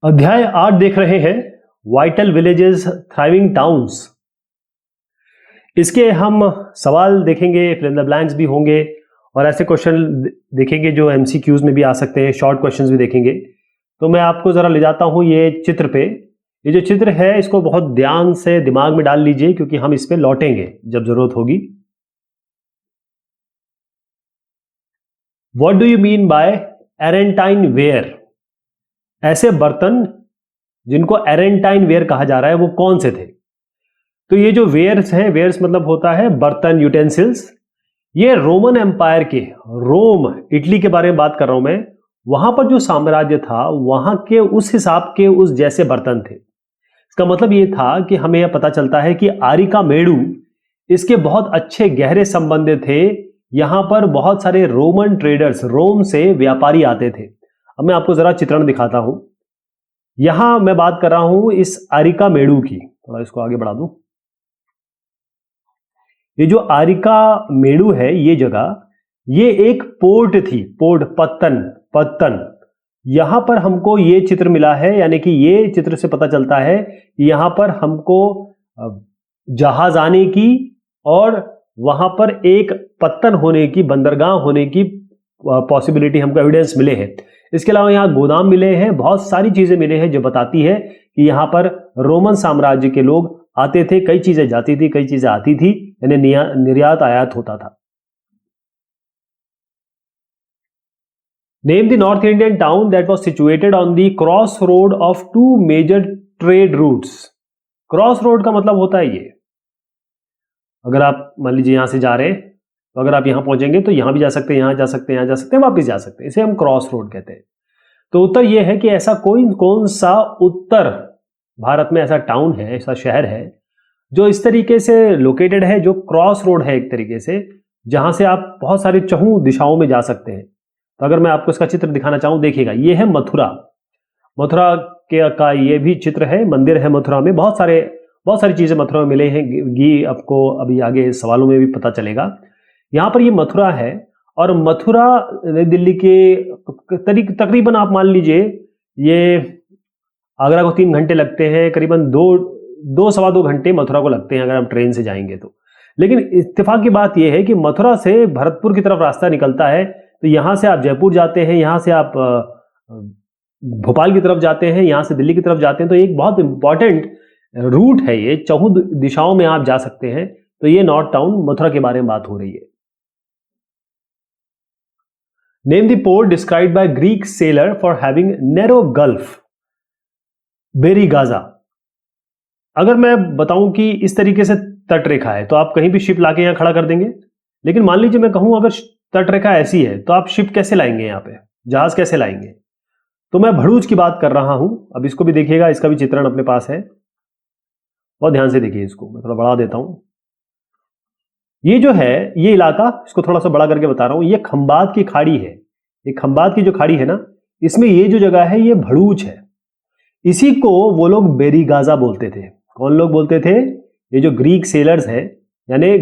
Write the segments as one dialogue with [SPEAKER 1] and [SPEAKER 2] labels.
[SPEAKER 1] अध्याय 8 देख रहे हैं, वाइटल विलेजेस थ्राइविंग टाउन्स। इसके हम सवाल देखेंगे, फिल इन द ब्लैंक्स भी होंगे और ऐसे क्वेश्चन देखेंगे जो एमसीक्यूज में भी आ सकते हैं, शॉर्ट क्वेश्चंस भी देखेंगे। तो मैं आपको जरा ले जाता हूं ये चित्र पे। ये जो चित्र है इसको बहुत ध्यान से दिमाग में डाल लीजिए क्योंकि हम इस पे लौटेंगे जब जरूरत होगी। What do you mean by Arretine ware? ऐसे बर्तन जिनको एरेंटाइन वेयर कहा जा रहा है वो कौन से थे? तो ये जो वेयर्स हैं, वेयर्स मतलब होता है बर्तन, यूटेंसिल्स। ये रोमन एम्पायर के, रोम इटली के बारे में बात कर रहा हूं मैं, वहां पर जो साम्राज्य था वहां के उस हिसाब के उस जैसे बर्तन थे। इसका मतलब ये था कि हमें यह पता चलता है कि आरिका मेड़ू इसके बहुत अच्छे गहरे संबंध थे। यहां पर बहुत सारे रोमन ट्रेडर्स, रोम से व्यापारी आते थे। अब मैं आपको जरा चित्रण दिखाता हूं। यहां मैं बात कर रहा हूं इस आरिका मेड़ू की, थोड़ा इसको आगे बढ़ा दूं। ये जो आरिका मेड़ू है, ये जगह, ये एक पोर्ट थी, पोर्ट, पत्तन। यहां पर हमको ये चित्र मिला है, यानी कि ये चित्र से पता चलता है कि यहां पर हमको जहाज आने की और वहां पर एक पत्तन होने की, बंदरगाह होने की पॉसिबिलिटी हमको एविडेंस मिले हैं। इसके अलावा यहाँ गोदाम मिले हैं, बहुत सारी चीजें मिले हैं जो बताती है कि यहाँ पर रोमन साम्राज्य के लोग आते थे, कई चीजें जाती थी, कई चीजें आती थी, यानी निर्यात आयात होता था। Name the north Indian town that was situated on the cross road of two major trade routes. Cross road का मतलब होता है ये, अगर आप मान लीजिए यहां से जा रहे हैं तो अगर आप यहां पहुंचेंगे तो यहां भी जा सकते हैं, यहां जा सकते हैं, यहां जा सकते हैं, वापस जा सकते हैं। इसे हम क्रॉस रोड कहते हैं। तो उत्तर यह है कि ऐसा कौन सा उत्तर भारत में ऐसा टाउन है, ऐसा शहर है जो इस तरीके से लोकेटेड है, जो क्रॉस रोड है एक तरीके से, जहां से आप बहुत सारे चहुं दिशाओं में जा सकते हैं। तो अगर मैं आपको इसका चित्र दिखाना चाहूं, देखिएगा, ये है मथुरा। मथुरा का ये भी चित्र है, मंदिर है मथुरा में, बहुत सारी चीजें मथुरा में मिले हैं। आपको अभी आगे सवालों में भी पता चलेगा। यहां पर ये मथुरा है और मथुरा नई दिल्ली के तकरीबन आप मान लीजिए ये आगरा को 3 घंटे लगते हैं, करीबन दो सवा 2 घंटे मथुरा को लगते हैं अगर हम ट्रेन से जाएंगे तो। लेकिन इत्तेफाक की बात यह है कि मथुरा से भरतपुर की तरफ रास्ता निकलता है, तो यहां से आप जयपुर जाते हैं, यहां से आप भोपाल की तरफ जाते हैं, यहां से दिल्ली की तरफ जाते हैं। तो एक बहुत इंपॉर्टेंट रूट है ये, चहुं दिशाओं में आप जा सकते हैं। तो ये नॉर्थ टाउन मथुरा के बारे में बात हो रही है। Name the port described by Greek sailor for having narrow gulf. Barygaza. अगर मैं बताऊं कि इस तरीके से तट रेखा है तो आप कहीं भी शिप लाके यहां खड़ा कर देंगे, लेकिन मान लीजिए मैं कहूं अगर तट रेखा ऐसी है तो आप शिप कैसे लाएंगे, यहां पे जहाज कैसे लाएंगे? तो मैं भड़ूच की बात कर रहा हूं। अब इसको भी देखिएगा, इसका भी चित्रण अपने पास है, बहुत ध्यान से देखिए इसको, मैं थोड़ा बढ़ा देता हूं। ये जो है, ये इलाका, इसको थोड़ा सा बड़ा करके बता रहा हूं, ये खंबात की खाड़ी है। ये खंबात की जो खाड़ी है ना, इसमें ये जो जगह है ये भड़ूच है। इसी को वो लोग बेरीगाजा बोलते थे। कौन लोग बोलते थे? ये जो ग्रीक सेलर्स हैं, यानी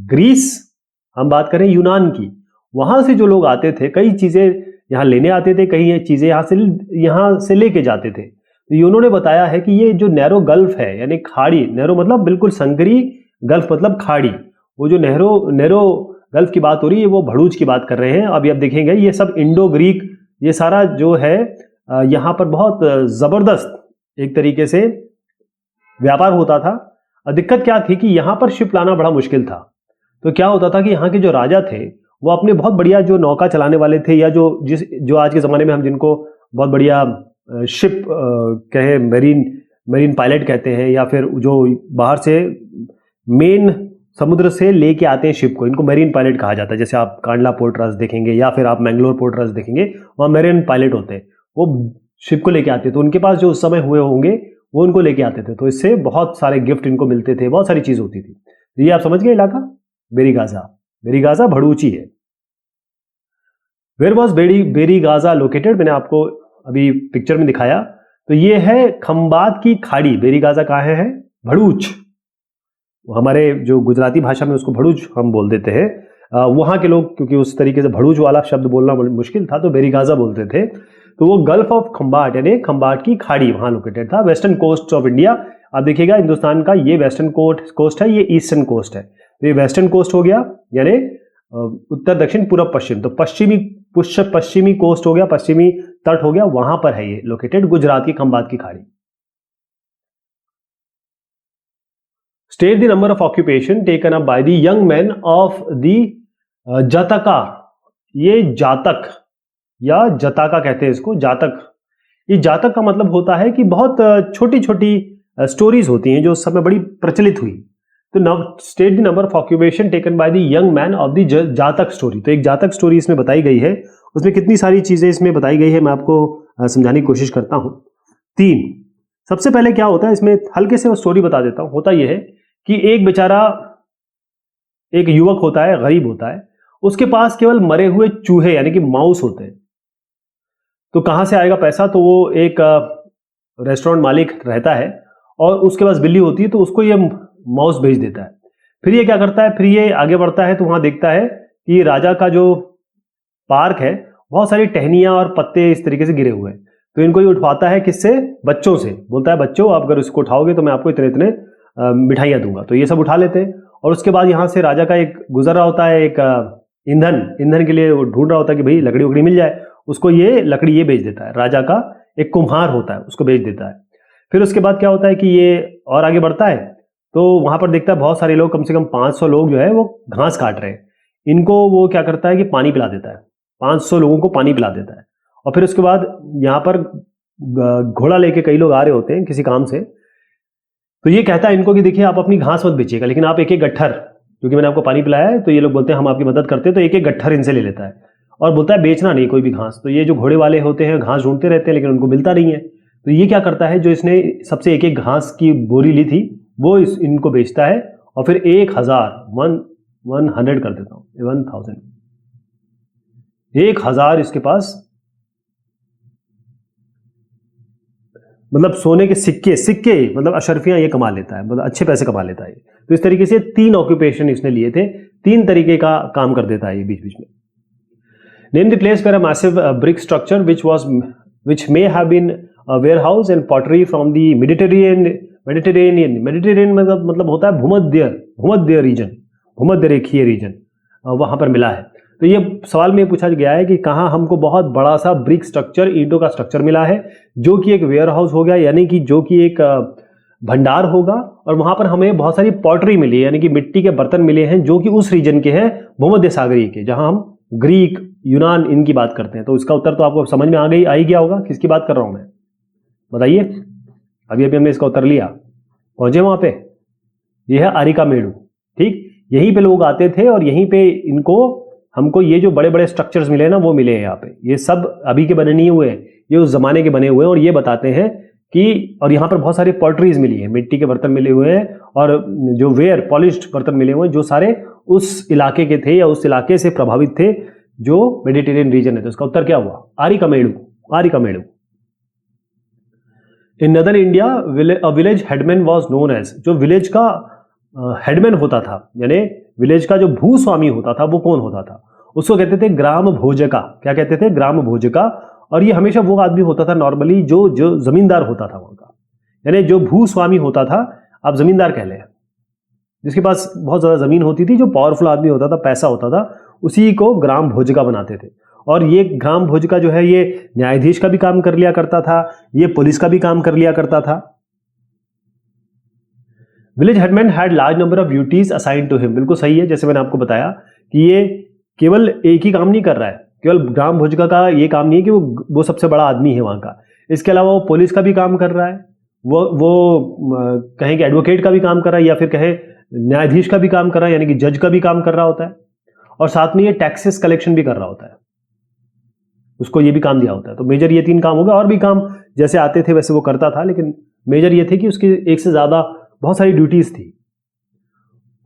[SPEAKER 1] ग्रीस, हम बात करें यूनान की, वहां से जो लोग आते थे, कई चीजें यहां लेने आते थे, कई चीजें यहां से लेके जाते थे। तो उन्होंने बताया है कि ये जो नैरो गल्फ है, यानी खाड़ी, नैरो मतलब बिल्कुल संकरी, गल्फ मतलब खाड़ी, वो जो नैरो गल्फ की बात हो रही है वो भड़ूच की बात कर रहे हैं। अब आप देखेंगे ये सब इंडो ग्रीक, ये सारा जो है यहाँ पर बहुत जबरदस्त एक तरीके से व्यापार होता था। दिक्कत क्या थी कि यहाँ पर शिप लाना बड़ा मुश्किल था। तो क्या होता था कि यहाँ के जो राजा थे वो अपने बहुत बढ़िया जो नौका चलाने वाले थे, या जो आज के ज़माने में हम जिनको बहुत बढ़िया शिप कहे, मेरीन पायलट कहते हैं, या फिर जो बाहर से मेन समुद्र से लेके आते हैं शिप को, इनको मेरीन पायलट कहा जाता है। जैसे आप कांडला पोर्ट ट्रस्ट देखेंगे या फिर आप मैंगलोर पोर्ट ट्रस्ट देखेंगे, वहाँ मेरीन पायलट होते हैं, वो शिप को लेके आते हैं। तो उनके पास जो उस समय हुए होंगे वो उनको लेके आते थे, तो इससे बहुत सारे गिफ्ट इनको मिलते थे, बहुत सारी चीज़ होती थी। तो ये आप समझ गए इलाका बेरीगाजा भड़ूची है। Where was Barygaza located? मैंने आपको अभी पिक्चर में दिखाया। तो ये है खंबात की खाड़ी। बेरीगाजा कहाँ है? भड़ूच। हमारे जो गुजराती भाषा में उसको भड़ूच हम बोल देते हैं। वहाँ के लोग, क्योंकि उस तरीके से भड़ूच वाला शब्द बोलना मुश्किल था, तो बेरीगाजा बोलते थे। तो वो गल्फ ऑफ खंबाट यानी खंबाट की खाड़ी वहां लोकेटेड था। वेस्टर्न कोस्ट ऑफ इंडिया, आप देखिएगा हिंदुस्तान का ये वेस्टर्न कोस्ट है, ये ईस्टर्न कोस्ट है। तो ये वेस्टर्न कोस्ट हो गया यानी उत्तर दक्षिण पूर्व पश्चिम, तो पश्चिमी कोस्ट हो गया, पश्चिमी तट हो गया, वहां पर है ये लोकेटेड, गुजरात की खंबाट की खाड़ी। State the number of occupation taken up by the young man of the जातका। ये जातक या जताका कहते हैं इसको, जातक। ये जातक का मतलब होता है कि बहुत छोटी छोटी स्टोरीज होती हैं जो उस समय बड़ी प्रचलित हुई। तो state the number of occupation taken by the young man of the जातक स्टोरी। तो एक जातक स्टोरी इसमें बताई गई है, उसमें कितनी सारी चीजें इसमें बताई गई है, मैं आपको समझाने की कोशिश करता हूं। 3, सबसे पहले क्या होता है इसमें, हल्के से वो स्टोरी बता देता हूं। होता यह है कि एक बेचारा, एक युवक होता है, गरीब होता है, उसके पास केवल मरे हुए चूहे यानी कि माउस होते हैं। तो कहां से आएगा पैसा, तो वो एक रेस्टोरेंट मालिक रहता है और उसके पास बिल्ली होती है, तो उसको ये माउस भेज देता है। फिर ये क्या करता है, फिर ये आगे बढ़ता है तो वहां देखता है कि राजा का जो पार्क है, बहुत सारी टहनियां और पत्ते इस तरीके से गिरे हुए हैं। तो इनको ये उठवाता है, किससे, बच्चों से। बोलता है बच्चों आप अगर इसको उठाओगे तो मैं आपको इतने इतने मिठाइयां दूंगा। तो ये सब उठा लेते हैं और उसके बाद यहाँ से राजा का एक गुजर रहा होता है, एक ईंधन के लिए ढूंढ रहा होता है कि भाई लकड़ी उकड़ी मिल जाए, उसको ये लकड़ी ये बेच देता है। राजा का एक कुम्हार होता है, उसको बेच देता है। फिर उसके बाद क्या होता है कि ये और आगे बढ़ता है तो वहां पर देखता है बहुत सारे लोग, कम से कम 500 लोग जो है वो घास काट रहे हैं। इनको वो क्या करता है कि पानी पिला देता है, 500 लोगों को पानी पिला देता है। और फिर उसके बाद यहाँ पर घोड़ा लेके कई लोग आ रहे होते हैं किसी काम से, तो ये कहता है इनको कि देखिए आप अपनी घास मत बेचिएगा, लेकिन आप एक एक गट्ठर, क्योंकि मैंने आपको पानी पिलाया है तो ये लोग बोलते हैं हम आपकी मदद करते हैं, तो एक एक गट्ठर इनसे ले लेता है और बोलता है बेचना नहीं कोई भी घास। तो ये जो घोड़े वाले होते हैं घास ढूंढते रहते हैं लेकिन उनको मिलता नहीं है। तो ये क्या करता है, जो इसने सबसे एक एक घास की बोरी ली थी वो इनको बेचता है और फिर 1,000 कर देता हूं, 1,000 इसके पास मतलब सोने के सिक्के मतलब अशर्फियां ये कमा लेता है, मतलब अच्छे पैसे कमा लेता है। तो इस तरीके से 3 ऑक्यूपेशन इसने लिए थे, 3 तरीके का काम कर देता है ये बीच बीच में। Name the place where a massive brick structure which may have been a warehouse and pottery from the Mediterranean मतलब होता है भूमध्य रीजन, भूमध्य रेखीय रीजन, वहां पर मिला है। तो ये सवाल में पूछा गया है कि कहाँ हमको बहुत बड़ा सा ब्रिक स्ट्रक्चर, ईंटों का स्ट्रक्चर मिला है जो कि एक वेयर हाउस हो गया, यानी कि जो कि एक भंडार होगा, और वहां पर हमें बहुत सारी पॉटरी मिली यानी कि मिट्टी के बर्तन मिले हैं जो कि उस रीजन के हैं, भूमध्य सागरीय के, जहां हम ग्रीक, यूनान इनकी बात करते हैं। तो इसका उत्तर तो आपको समझ में आ गया होगा किसकी बात कर रहा हूं मैं, बताइए। अभी हमने इसका उत्तर लिया, पहुंचे वहां पे। यह है आरिकामेडु, ठीक, यहीं पे लोग आते थे और यहीं पे हमको ये जो बड़े बड़े स्ट्रक्चर्स मिले ना वो मिले हैं यहाँ पे। ये सब अभी के बने नहीं हुए हैं, ये उस जमाने के बने हुए हैं। और ये बताते हैं कि, और यहाँ पर बहुत सारी पॉटरीज मिली है, मिट्टी के बर्तन मिले हुए हैं और जो पॉलिश्ड बर्तन मिले हुए हैं जो सारे उस इलाके के थे या उस इलाके से प्रभावित थे जो मेडिटेरियन रीजन है। तो इसका उत्तर क्या हुआ, Arikamedu. In northern India a village headman was known as, जो विलेज का हेडमैन होता था यानी विलेज का जो भूस्वामी होता था वो कौन होता था, उसको कहते थे ग्राम भोजका। क्या कहते थे, ग्राम भोजका। और ये हमेशा वो आदमी होता था नॉर्मली जो जमींदार होता था वहां का, यानी जो भूस्वामी होता था, आप जमींदार कह लें, जिसके पास बहुत ज्यादा जमीन होती थी, जो पावरफुल आदमी होता था, पैसा होता था, उसी को ग्राम भोजका बनाते थे। और ये ग्राम भोजका जो है ये न्यायाधीश का भी काम कर लिया करता था, ये पुलिस का भी काम कर लिया करता था। Village headman had large number of duties assign to him, बिल्कुल सही है, जैसे मैंने आपको बताया कि ये केवल एक ही काम नहीं कर रहा है, केवल ग्राम भोजका का ये काम नहीं है कि वो सबसे बड़ा आदमी है वहां का, इसके अलावा वो पुलिस का भी काम कर रहा है, वो कहें कि एडवोकेट का भी काम कर रहा है, या फिर कहें न्यायाधीश का भी काम कर रहा है यानी कि जज का भी काम कर रहा होता है, और साथ में ये टैक्सेस कलेक्शन भी कर रहा होता है, उसको ये भी काम दिया होता है। तो मेजर ये 3 काम हो गए, और भी काम जैसे आते थे वैसे वो करता था, लेकिन मेजर ये थे कि उसकी एक से ज्यादा बहुत सारी ड्यूटीज थी।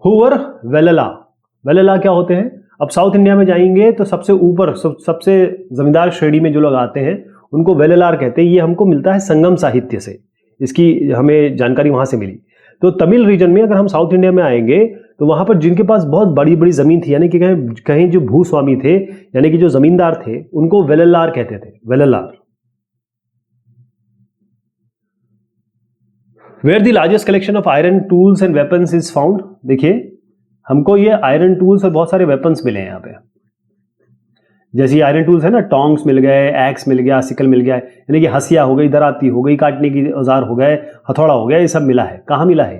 [SPEAKER 1] हुवर वेलला क्या होते हैं, अब साउथ इंडिया में जाएंगे तो सबसे ऊपर सबसे जमींदार श्रेणी में जो लोग आते हैं उनको वेललार कहते हैं। ये हमको मिलता है संगम साहित्य से, इसकी हमें जानकारी वहां से मिली। तो तमिल रीजन में अगर हम साउथ इंडिया में आएंगे तो वहां पर जिनके पास बहुत बड़ी बड़ी जमीन थी, यानी कि कहीं जो भूस्वामी थे यानी कि जो जमींदार थे, उनको वेललार कहते थे, Vellalar. Where the largest collection of iron tools and weapons is found. देखिए हमको ये आयरन टूल्स और बहुत सारे वेपन्स मिले हैं यहाँ पे। जैसे आयरन टूल्स है ना, टोंग्स मिल गए, एक्स मिल गया, सिकल मिल गया, यानी कि हसिया हो गई, दराती हो गई, काटने की औजार हो गए, हथौड़ा हो गया, ये सब मिला है। कहाँ मिला है?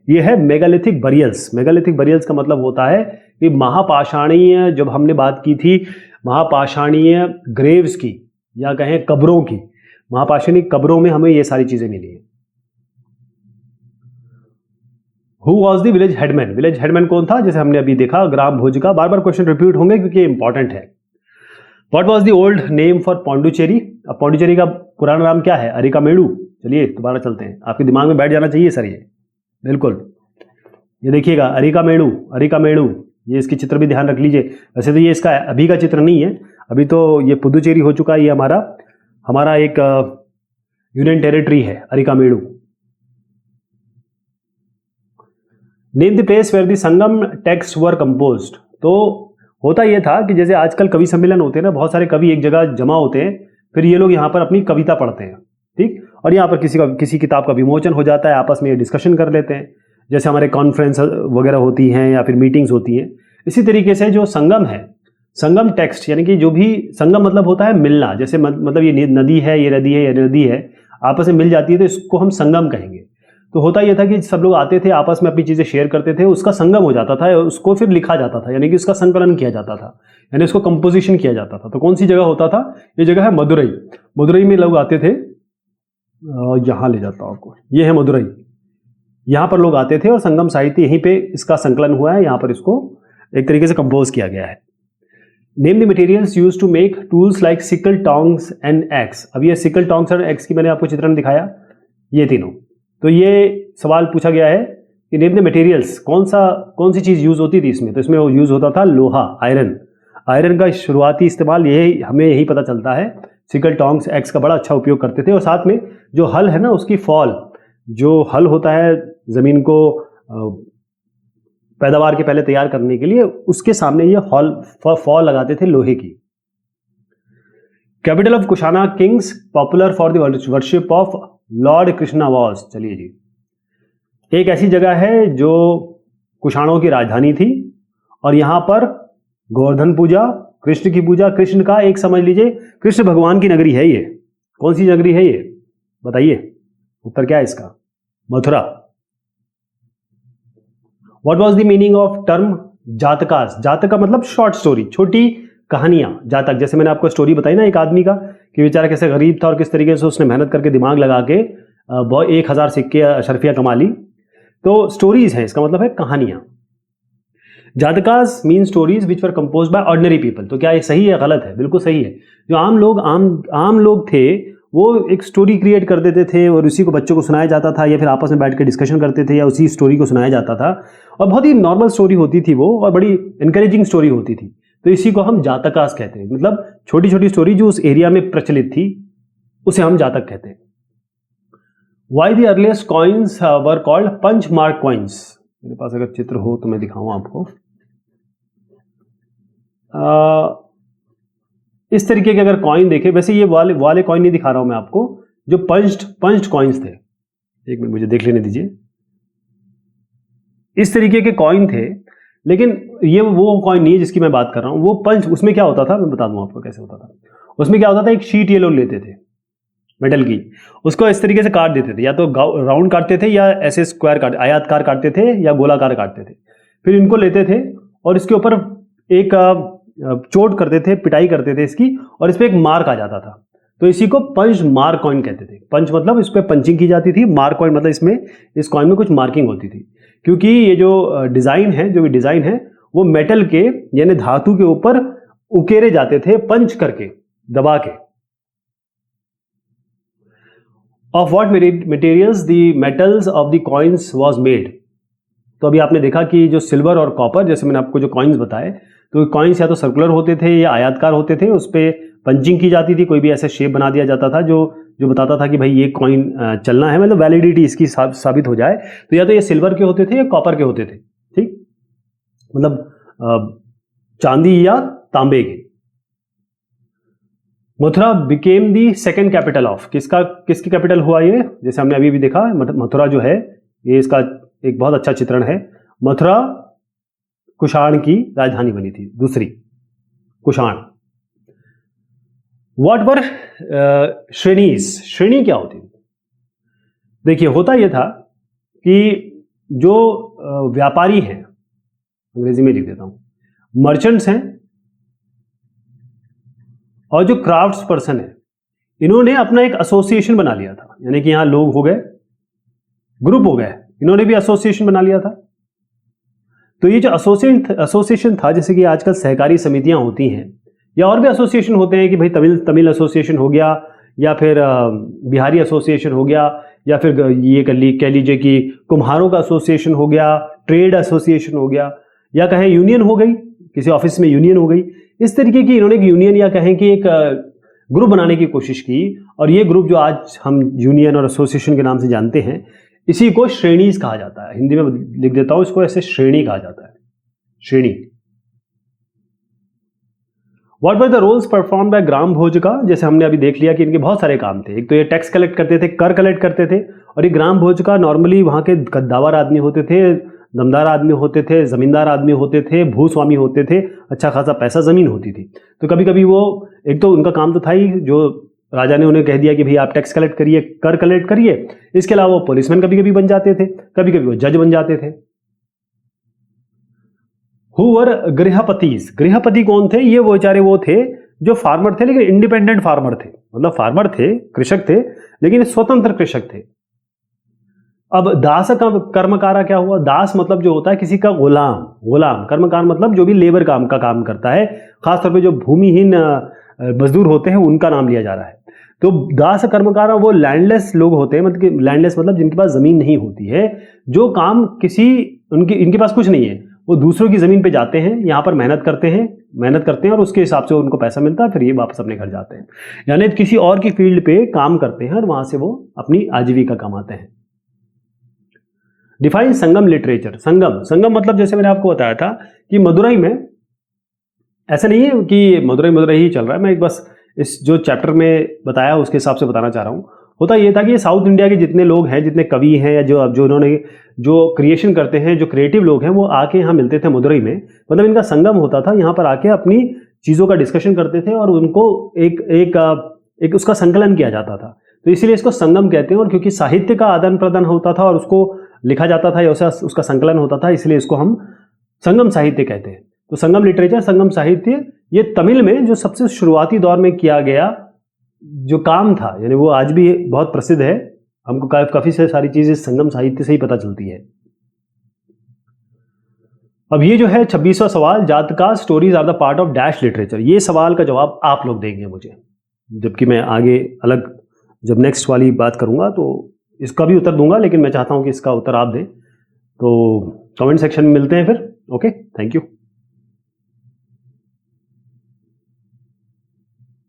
[SPEAKER 1] ये है मेगालिथिक बरियल्स। मेगालिथिक बरियल्स का मतलब होता है कि महापाषाणीय, जब हमने बात की थी महापाषाणीय ग्रेव्स की या कहें कब्रों की, महापाषाणीय कब्रों में हमें ये सारी चीजें मिली हैं। Who was the village headman? Village headman कौन था? जैसे हमने अभी देखा ग्राम भोज का। बार बार क्वेश्चन रिपीट होंगे क्योंकि इंपॉर्टेंट है। What was the old name for Pondicherry? अब पौंडुचेरी का पुराना नाम क्या है? अरिकामेडु। चलिए दोबारा चलते हैं, आपके दिमाग में बैठ जाना चाहिए सर ये, बिल्कुल। ये देखिएगा अरिकामेडु, अरिकामेडु, ये इसकी चित्र भी ध्यान रख लीजिए। वैसे तो ये इसका अभी का चित्र नहीं है, अभी तो ये पुदुचेरी हो चुका है। ये हमारा एक यूनियन टेरिटरी है Arikamedu. Name the place where the Sangam text were composed. तो होता यह था कि जैसे आजकल कवि सम्मेलन होते हैं ना, बहुत सारे कवि एक जगह जमा होते हैं, फिर ये लोग यहाँ पर अपनी कविता पढ़ते हैं, ठीक, और यहाँ पर किसी किताब का विमोचन हो जाता है, आपस में डिस्कशन कर लेते हैं, जैसे हमारे कॉन्फ्रेंस वगैरह होती हैं या फिर मीटिंग्स होती हैं। इसी तरीके से जो संगम है, संगम टेक्स्ट, यानी कि जो भी संगम मतलब होता है मिलना, जैसे मतलब ये नदी है, ये नदी है, ये नदी है, आपस में मिल जाती है तो इसको हम संगम कहेंगे। तो होता यह था कि सब लोग आते थे, आपस में अपनी चीजें शेयर करते थे, उसका संगम हो जाता था, उसको फिर लिखा जाता था, यानी कि उसका संकलन किया जाता था, यानी उसको कंपोजिशन किया जाता था। तो कौन सी जगह होता था? ये जगह है मदुरई। मदुरई में लोग आते थे, यहां ले जाता हूं आपको, ये है मदुरई। यहां पर लोग आते थे और संगम साहित्य यहीं पे इसका संकलन हुआ है, यहां पर इसको एक तरीके से कंपोज किया गया है। Name the materials used to make tools like sickle, tongs and axe. अब ये सिकल, टोंग्स और एक्स की मैंने आपको चित्रण दिखाया, ये तीनों। तो ये सवाल पूछा गया है कि नेम द मटेरियल्स, कौन सी चीज यूज होती थी इसमें? तो इसमें वो यूज होता था लोहा, आयरन। आयरन का शुरुआती इस्तेमाल यही हमें यही पता चलता है। सिकल, टोंग्स, एक्स का बड़ा अच्छा उपयोग करते थे। और साथ में जो हल है ना, उसकी फॉल, जो हल होता है जमीन को पैदावार के पहले तैयार करने के लिए, उसके सामने ये फॉल लगाते थे लोहे की। Capital of Kushana Kings popular for the worship of Lord Krishna was. चलिए जी, एक ऐसी जगह है जो कुषाणों की राजधानी थी और यहां पर गोवर्धन पूजा, कृष्ण की पूजा, कृष्ण का एक समझ लीजिए कृष्ण भगवान की नगरी है ये। कौन सी नगरी है ये बताइए? उत्तर क्या है इसका? Mathura. What was the meaning of term Jatakas? Jataka का मतलब शॉर्ट स्टोरी, छोटी कहानियां। जातक, जैसे मैंने आपको स्टोरी बताई ना एक आदमी का, कि बेचारा कैसे गरीब था और किस तरीके से उसने मेहनत करके दिमाग लगा के 1000 सिक्के अशरफिया कमा ली। तो स्टोरीज है, इसका मतलब है कहानियां। Jatakas mean stories which were composed by ordinary people. तो क्या ये सही है गलत है? बिल्कुल सही है। जो आम लोग थे वो एक स्टोरी क्रिएट कर देते थे और उसी को बच्चों को सुनाया जाता था, या फिर आपस में बैठ के डिस्कशन करते थे, या उसी स्टोरी को सुनाया जाता था। और बहुत ही नॉर्मल स्टोरी होती थी वो, और बड़ी इंकरेजिंग स्टोरी होती थी। तो इसी को हम जातकास कहते हैं, मतलब छोटी छोटी स्टोरी जो उस एरिया में प्रचलित थी उसे हम जातक कहते हैं। Why the earliest coins were called punch mark coins? मेरे पास अगर चित्र हो तो मैं दिखाऊं आपको। इस तरीके के अगर कॉइन देखें, वैसे ये वाले कॉइन नहीं दिखा रहा हूं मैं आपको, जो पंच्ड कॉइन्स थे। एक मिनट मुझे देख लेने दीजिए। इस तरीके के कॉइन थे, लेकिन ये वो कॉइन नहीं है जिसकी मैं बात कर रहा हूं। वो पंच, उसमें क्या होता था मैं बता दूं आपको कैसे होता था। उसमें क्या होता था, एक शीट ये लोग लेते थे मेटल की, उसको इस तरीके से काट देते थे, या तो राउंड काटते थे या ऐसे स्क्वायर आयताकार काटते थे या गोलाकार काटते थे। फिर इनको लेते थे और इसके ऊपर एक चोट करते थे, पिटाई करते थे इसकी, और इस पर एक मार्क आ जाता था। तो इसी को पंच मार्क कॉइन कहते थे। पंच मतलब इस पर पंचिंग की जाती थी, मार्क कॉइन मतलब इसमें इस कॉइन में कुछ मार्किंग होती थी। क्योंकि ये जो डिजाइन है वो मेटल के यानी धातु के ऊपर उकेरे जाते थे, पंच करके, दबा के। Of what materials the metals of the coins was made? तो अभी आपने देखा कि जो सिल्वर और कॉपर, जैसे मैंने आपको जो कॉइन्स बताए, तो कॉइन्स या तो सर्कुलर होते थे या आयताकार होते थे, उस पर पंचिंग की जाती थी, कोई भी ऐसे शेप बना दिया जाता था जो बताता था कि भाई ये कॉइन चलना है, मतलब वैलिडिटी इसकी साबित हो जाए। तो या तो ये सिल्वर के होते थे या कॉपर के होते थे, ठीक, मतलब चांदी या तांबे के। Mathura became the second capital of, किसकी कैपिटल हुआ ये? जैसे हमने अभी भी देखा, मथुरा जो है ये इसका एक बहुत अच्छा चित्रण है। मथुरा कुषाण की राजधानी बनी थी, दूसरी कुषाण। व्हाट वर श्रेणीज, श्रेणी क्या होती? देखिए होता यह था कि जो व्यापारी हैं, अंग्रेजी में लिख देता हूं, मर्चेंट्स हैं और जो क्राफ्ट्स पर्सन है, इन्होंने अपना एक एसोसिएशन बना लिया था। यानी कि यहां लोग हो गए, ग्रुप हो गए, इन्होंने भी एसोसिएशन बना लिया था। तो ये जो एसोसिएशन था, जैसे कि आजकल सहकारी समितियां होती हैं या और भी एसोसिएशन होते हैं कि भाई तमिल एसोसिएशन हो गया, या फिर बिहारी एसोसिएशन हो गया, या फिर ये कह लीजिए कि कुम्हारों का एसोसिएशन हो गया, ट्रेड एसोसिएशन हो गया, या कहें यूनियन हो गई, किसी ऑफिस में यूनियन हो गई। इस तरीके की इन्होंने एक यूनियन या कहें कि एक ग्रुप बनाने की कोशिश की, और ये ग्रुप जो आज हम यूनियन और एसोसिएशन के नाम से जानते हैं, इसी को श्रेणीज कहा जाता है। हिंदी में लिख देता हूं इसको, ऐसे श्रेणी कहा जाता है, श्रेणी। What were the roles perform by grama bhojaka? जैसे हमने अभी देख लिया कि इनके बहुत सारे काम थे। एक तो ये टैक्स कलेक्ट करते थे, कर कलेक्ट करते थे, और ये ग्राम भोज का नॉर्मली वहां के गद्दावर आदमी होते थे, दमदार आदमी होते थे, जमींदार आदमी होते थे, भूस्वामी होते थे, अच्छा खासा पैसा जमीन होती थी। तो कभी कभी वो, एक तो उनका काम तो था ही, जो राजा ने उन्हें कह दिया कि भाई आप टैक्स कलेक्ट करिए, कर कलेक्ट करिए। इसके अलावा वो पुलिसमैन कभी कभी बन जाते थे, कभी कभी वो जज बन जाते थे। Who were गृहपतिज? गृहपति कौन थे? ये वो बेचारे वो थे जो फार्मर थे, लेकिन इंडिपेंडेंट फार्मर थे। मतलब फार्मर थे, कृषक थे, लेकिन स्वतंत्र कृषक थे। अब दास कर्मकारा क्या हुआ? दास मतलब जो होता है किसी का गुलाम, गुलाम। कर्मकार मतलब जो भी लेबर काम का काम करता है, खासतौर पे जो भूमिहीन मजदूर होते हैं उनका नाम लिया जा रहा है। तो दास कर्मकारा वो लैंडलेस लोग होते हैं, मतलब कि लैंडलेस मतलब जिनके पास जमीन नहीं होती है, जो काम इनके पास कुछ नहीं है, वो दूसरों की जमीन पे जाते हैं, यहाँ पर मेहनत करते हैं और उसके हिसाब से उनको पैसा मिलता है, फिर ये वापस अपने घर जाते हैं। यानी किसी और की फील्ड पे काम करते हैं और वहां से वो अपनी आजीविका कमाते हैं। डिफाइन संगम लिटरेचर। संगम मतलब जैसे मैंने आपको बताया था कि मदुरई में, ऐसा नहीं है कि मदुरई ही चल रहा है, मैं एक बस इस जो चैप्टर में बताया उसके हिसाब से बताना चाह रहा हूँ। होता यह था कि साउथ इंडिया के जितने लोग हैं, जितने कवि हैं, या जो इन्होंने जो क्रिएशन करते हैं, जो क्रिएटिव लोग हैं, वो आके यहाँ मिलते थे मदुरई में। मतलब इनका संगम होता था, यहाँ पर आके अपनी चीज़ों का डिस्कशन करते थे और उनको एक उसका संकलन किया जाता था। तो इसीलिए इसको संगम कहते हैं। और क्योंकि साहित्य का आदान प्रदान होता था और उसको लिखा जाता था या उसका संकलन होता था, इसलिए इसको हम संगम साहित्य कहते हैं। तो संगम लिटरेचर, संगम साहित्य, ये तमिल में जो सबसे शुरुआती दौर में किया गया जो काम था, यानी वो आज भी बहुत प्रसिद्ध है। हमको काफी सारी चीजें संगम साहित्य से ही पता चलती है। अब ये जो है 26वां सवाल, Jataka stories are the part of dash literature. ये सवाल का जवाब आप लोग देंगे मुझे, जबकि मैं आगे अलग जब नेक्स्ट वाली बात करूंगा तो इसका भी उत्तर दूंगा, लेकिन मैं चाहता हूं कि इसका उत्तर आप दें। तो कमेंट सेक्शन में मिलते हैं फिर। Okay, thank you.